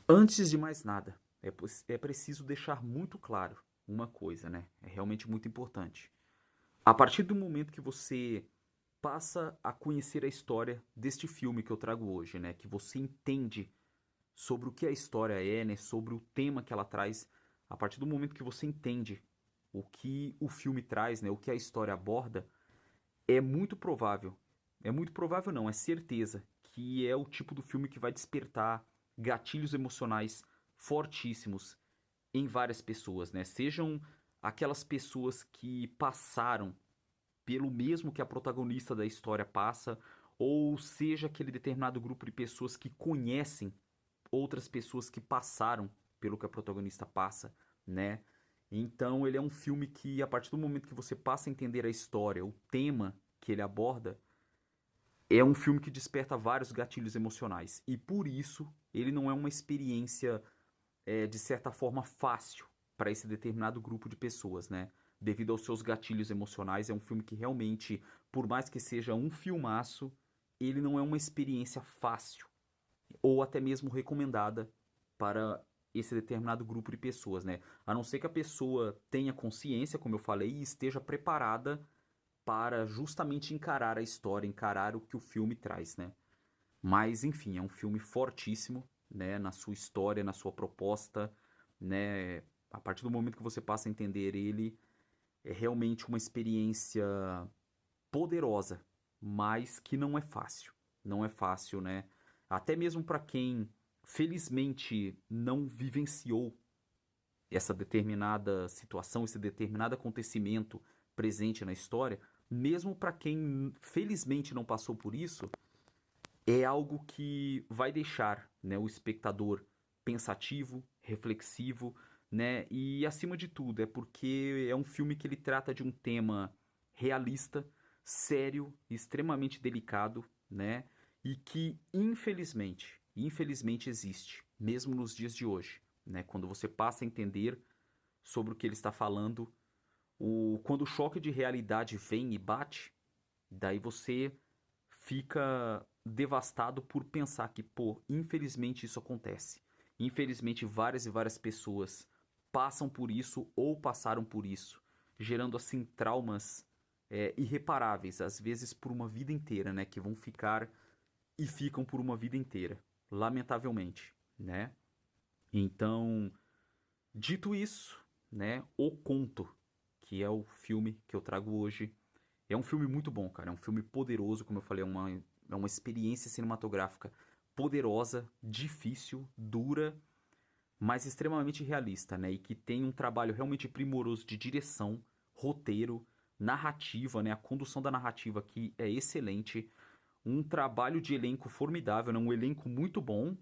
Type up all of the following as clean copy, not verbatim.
Antes de mais nada, é preciso deixar muito claro uma coisa, né? É realmente muito importante. A partir do momento que você passa a conhecer a história deste filme que eu trago hoje, né? Que você entende sobre o que a história é, né? Sobre o tema que ela traz. A partir do momento que você entende o que o filme traz, né? O que a história aborda, é muito provável. É muito provável não, é certeza que é o tipo do filme que vai despertar gatilhos emocionais fortíssimos em várias pessoas, né? Sejam aquelas pessoas que passaram pelo mesmo que a protagonista da história passa, ou seja aquele determinado grupo de pessoas que conhecem outras pessoas que passaram pelo que a protagonista passa, né? Então ele é um filme que, a partir do momento que você passa a entender a história, o tema que ele aborda, é um filme que desperta vários gatilhos emocionais. E por isso ele não é uma experiência, de certa forma, fácil para esse determinado grupo de pessoas, né? Devido aos seus gatilhos emocionais, é um filme que realmente, por mais que seja um filmaço, ele não é uma experiência fácil ou até mesmo recomendada para esse determinado grupo de pessoas, né? A não ser que a pessoa tenha consciência, como eu falei, e esteja preparada para justamente encarar a história, encarar o que o filme traz, né? Mas enfim, é um filme fortíssimo, né, na sua história, na sua proposta, né? A partir do momento que você passa a entender ele, é realmente uma experiência poderosa, mas que não é fácil. Não é fácil, né? Até mesmo para quem felizmente não vivenciou essa determinada situação, esse determinado acontecimento presente na história, mesmo para quem felizmente não passou por isso, é algo que vai deixar, né, o espectador pensativo, reflexivo, né? E acima de tudo, é porque é um filme que ele trata de um tema realista, sério, extremamente delicado, né? E que infelizmente existe, mesmo nos dias de hoje, né? Quando você passa a entender sobre o que ele está falando, quando o choque de realidade vem e bate, daí você fica devastado por pensar que, pô, infelizmente isso acontece. Infelizmente várias e várias pessoas passam por isso ou passaram por isso, gerando assim traumas irreparáveis, às vezes por uma vida inteira, né? Que vão ficar e ficam por uma vida inteira, lamentavelmente, né? Então, dito isso, né? O Conto, que é o filme que eu trago hoje, é um filme muito bom, cara. É um filme poderoso, como eu falei, é uma experiência cinematográfica poderosa, difícil, dura, mas extremamente realista, né? E que tem um trabalho realmente primoroso de direção, roteiro, narrativa, né? A condução da narrativa aqui é excelente. Um trabalho de elenco formidável, né? Um elenco muito bom,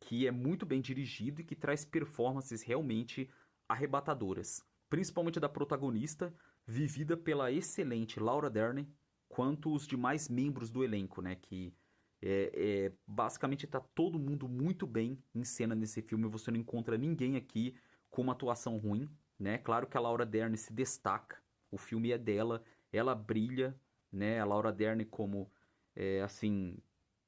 que é muito bem dirigido e que traz performances realmente arrebatadoras. Principalmente da protagonista, vivida pela excelente Laura Dern, quanto os demais membros do elenco, né? Que basicamente tá todo mundo muito bem em cena nesse filme. Você não encontra ninguém aqui com uma atuação ruim, né? Claro que a Laura Dern se destaca. O filme é dela, ela brilha, né? A Laura Dern como assim,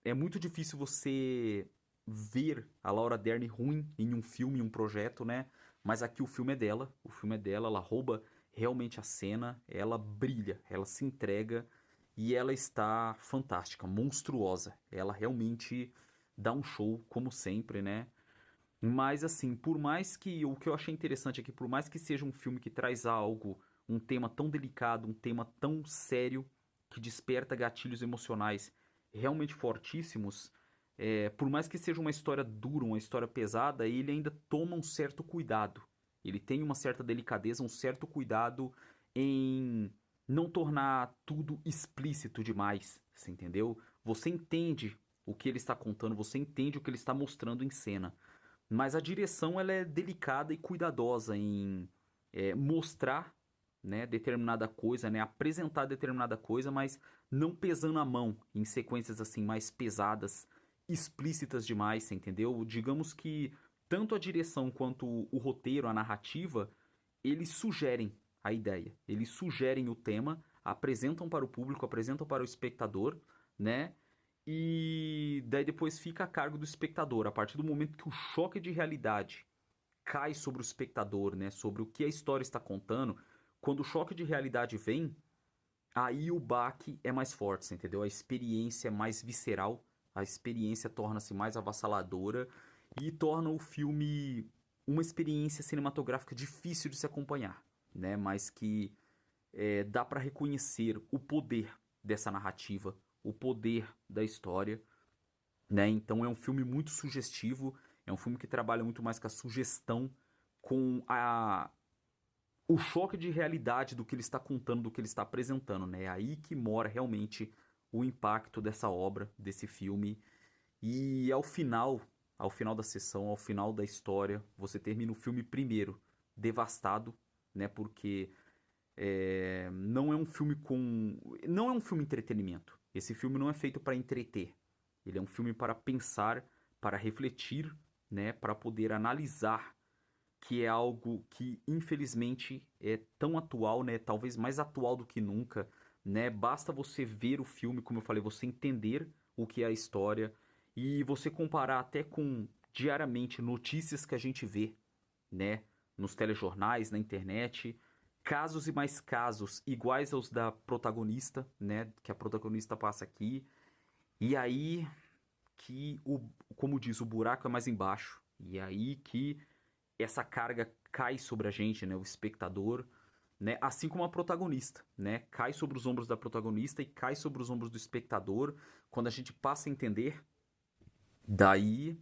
é muito difícil você ver a Laura Dern ruim em um filme, em um projeto, né? Mas aqui o filme é dela, ela rouba realmente a cena, ela brilha, ela se entrega e ela está fantástica, monstruosa. Ela realmente dá um show, como sempre, né? Mas assim, por mais que o que eu achei interessante aqui, por mais que seja um filme que traz algo, um tema tão delicado, um tema tão sério, que desperta gatilhos emocionais realmente fortíssimos, por mais que seja uma história dura, uma história pesada, ele ainda toma um certo cuidado. Ele tem uma certa delicadeza, um certo cuidado em não tornar tudo explícito demais, você entendeu? Você entende o que ele está contando, você entende o que ele está mostrando em cena. Mas a direção ela é delicada e cuidadosa em mostrar, né, determinada coisa, né, apresentar determinada coisa, mas não pesando a mão em sequências assim mais pesadas, explícitas demais, você entendeu? Digamos que tanto a direção quanto o roteiro, a narrativa, eles sugerem a ideia, eles sugerem o tema, apresentam para o público, apresentam para o espectador, né? E daí depois fica a cargo do espectador. A partir do momento que o choque de realidade cai sobre o espectador, né, sobre o que a história está contando, quando o choque de realidade vem, aí o baque é mais forte, você entendeu? A experiência é mais visceral, a experiência torna-se mais avassaladora e torna o filme uma experiência cinematográfica difícil de se acompanhar, né? Mas que dá para reconhecer o poder dessa narrativa, o poder da história, né? Então é um filme muito sugestivo, é um filme que trabalha muito mais com a sugestão, com o choque de realidade do que ele está contando, do que ele está apresentando, né? É aí que mora realmente o impacto dessa obra, desse filme. E ao final da sessão, ao final da história, você termina o filme primeiro devastado, né? Porque não é um filme com, não é um filme entretenimento. Esse filme não é feito para entreter. Ele é um filme para pensar, para refletir, né? Para poder analisar, que é algo que infelizmente é tão atual, né? Talvez mais atual do que nunca, né? Basta você ver o filme, como eu falei, você entender o que é a história e você comparar até com diariamente notícias que a gente vê, né? Nos telejornais, na internet, casos e mais casos iguais aos da protagonista, né? Que a protagonista passa aqui. E aí que como diz, o buraco é mais embaixo. E aí que essa carga cai sobre a gente, né, o espectador, né, assim como a protagonista, né, cai sobre os ombros da protagonista e cai sobre os ombros do espectador. Quando a gente passa a entender, daí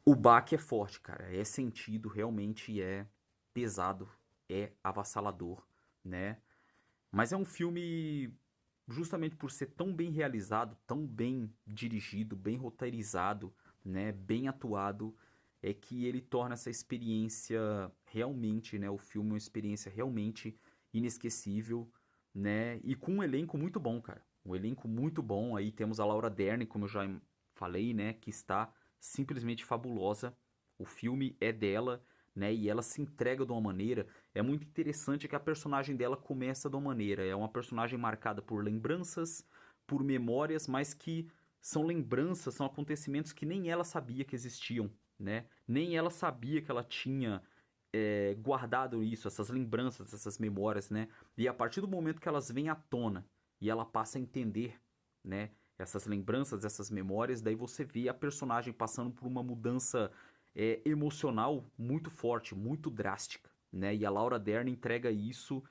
o baque é forte, cara, é sentido, realmente é pesado, é avassalador, né? Mas é um filme justamente por ser tão bem realizado, tão bem dirigido, bem roteirizado, né, bem atuado, é que ele torna essa experiência realmente, né, o filme uma experiência realmente inesquecível, né, e com um elenco muito bom, cara. Um elenco muito bom. Aí temos a Laura Dern, como eu já falei, né, que está simplesmente fabulosa. O filme é dela, né, e ela se entrega de uma maneira. É muito interessante que a personagem dela começa de uma maneira. É uma personagem marcada por lembranças, por memórias, mas que são lembranças, são acontecimentos que nem ela sabia que existiam, né? Nem ela sabia que ela tinha guardado isso, essas lembranças, essas memórias, né? E a partir do momento que elas vêm à tona e ela passa a entender, né? Essas lembranças, essas memórias, daí você vê a personagem passando por uma mudança emocional muito forte, muito drástica, né? E a Laura Dern entrega isso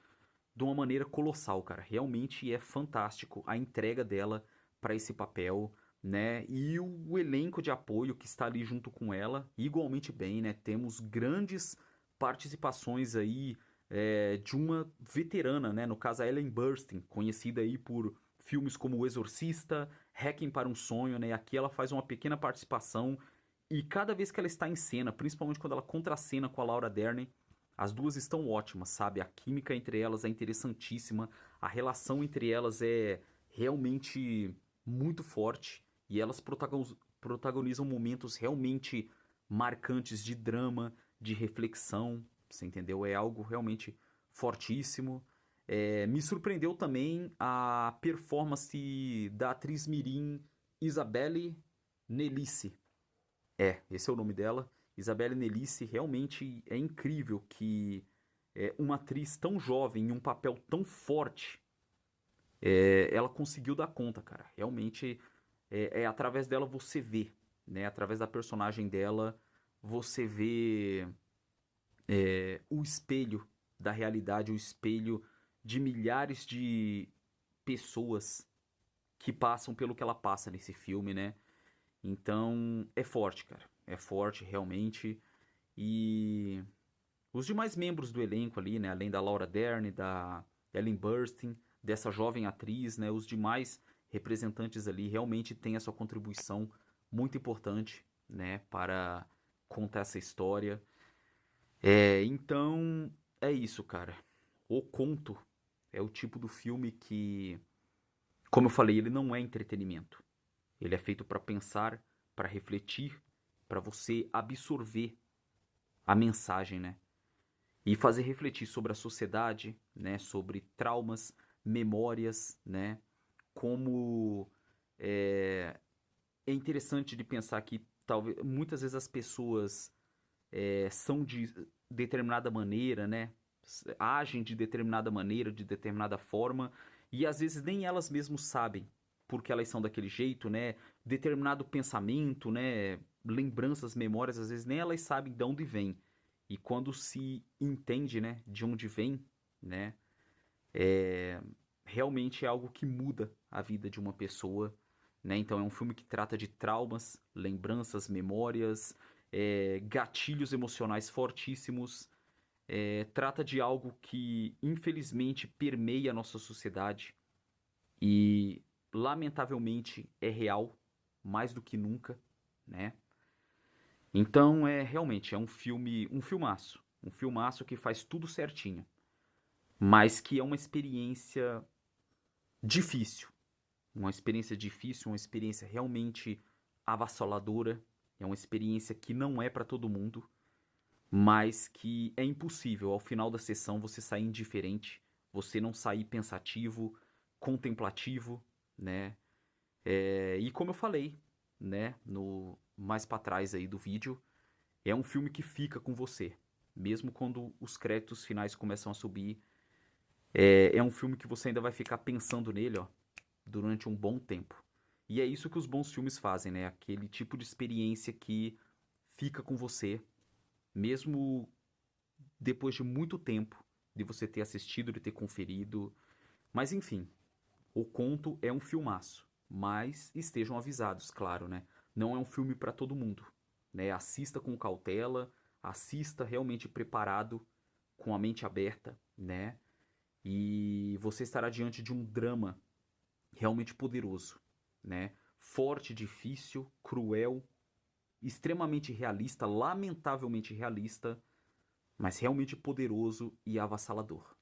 de uma maneira colossal, cara. Realmente é fantástico a entrega dela para esse papel, né? E o elenco de apoio que está ali junto com ela, igualmente bem, né? Temos grandes participações aí de uma veterana, né? No caso, a Ellen Burstyn, conhecida aí por filmes como O Exorcista, Requiem para um Sonho, né? Aqui ela faz uma pequena participação e cada vez que ela está em cena, principalmente quando ela contracena com a Laura Dern, as duas estão ótimas, sabe? A química entre elas é interessantíssima, a relação entre elas é realmente muito forte e elas protagonizam momentos realmente marcantes de drama, de reflexão, você entendeu? É algo realmente fortíssimo. Me surpreendeu também a performance da atriz mirim Isabelle Nelice. Esse é o nome dela. Isabelle Nelice realmente é incrível que uma atriz tão jovem em um papel tão forte, ela conseguiu dar conta, cara. Realmente através dela você vê, né? Através da personagem dela você vê o espelho da realidade, o espelho de milhares de pessoas que passam pelo que ela passa nesse filme, né? Então é forte, cara. É forte realmente. E os demais membros do elenco ali, né, além da Laura Dern, da Ellen Burstyn, dessa jovem atriz, né, os demais representantes ali realmente têm a sua contribuição muito importante, né, para contar essa história. Então é isso, cara. O conto é o tipo do filme que, como eu falei, ele não é entretenimento. Ele é feito para pensar, para refletir, para você absorver a mensagem, né? E fazer refletir sobre a sociedade, né, sobre traumas, memórias, né, como É interessante de pensar que talvez muitas vezes as pessoas são de determinada maneira, né? Agem de determinada maneira, de determinada forma, e às vezes nem elas mesmas sabem porque elas são daquele jeito, né? Determinado pensamento, né? Lembranças, memórias, às vezes nem elas sabem de onde vem. E quando se entende, né, de onde vem, né, realmente é algo que muda a vida de uma pessoa, né? Então é um filme que trata de traumas, lembranças, memórias, gatilhos emocionais fortíssimos, trata de algo que infelizmente permeia a nossa sociedade e lamentavelmente é real mais do que nunca, né? Então realmente é um filmaço que faz tudo certinho, mas que é difícil, uma experiência difícil, uma experiência realmente avassaladora, é uma experiência que não é para todo mundo, mas que é impossível ao final da sessão você sair indiferente, você não sair pensativo, contemplativo, né? E como eu falei, né, no mais para trás aí do vídeo, é um filme que fica com você, mesmo quando os créditos finais começam a subir. É um filme que você ainda vai ficar pensando nele, ó, durante um bom tempo. E é isso que os bons filmes fazem, né? Aquele tipo de experiência que fica com você, mesmo depois de muito tempo de você ter assistido, de ter conferido. Mas enfim, O Conto é um filmaço, mas estejam avisados, claro, né? Não é um filme para todo mundo, né? Assista com cautela, assista realmente preparado, com a mente aberta, né? E você estará diante de um drama realmente poderoso, né? Forte, difícil, cruel, extremamente realista, lamentavelmente realista, mas realmente poderoso e avassalador.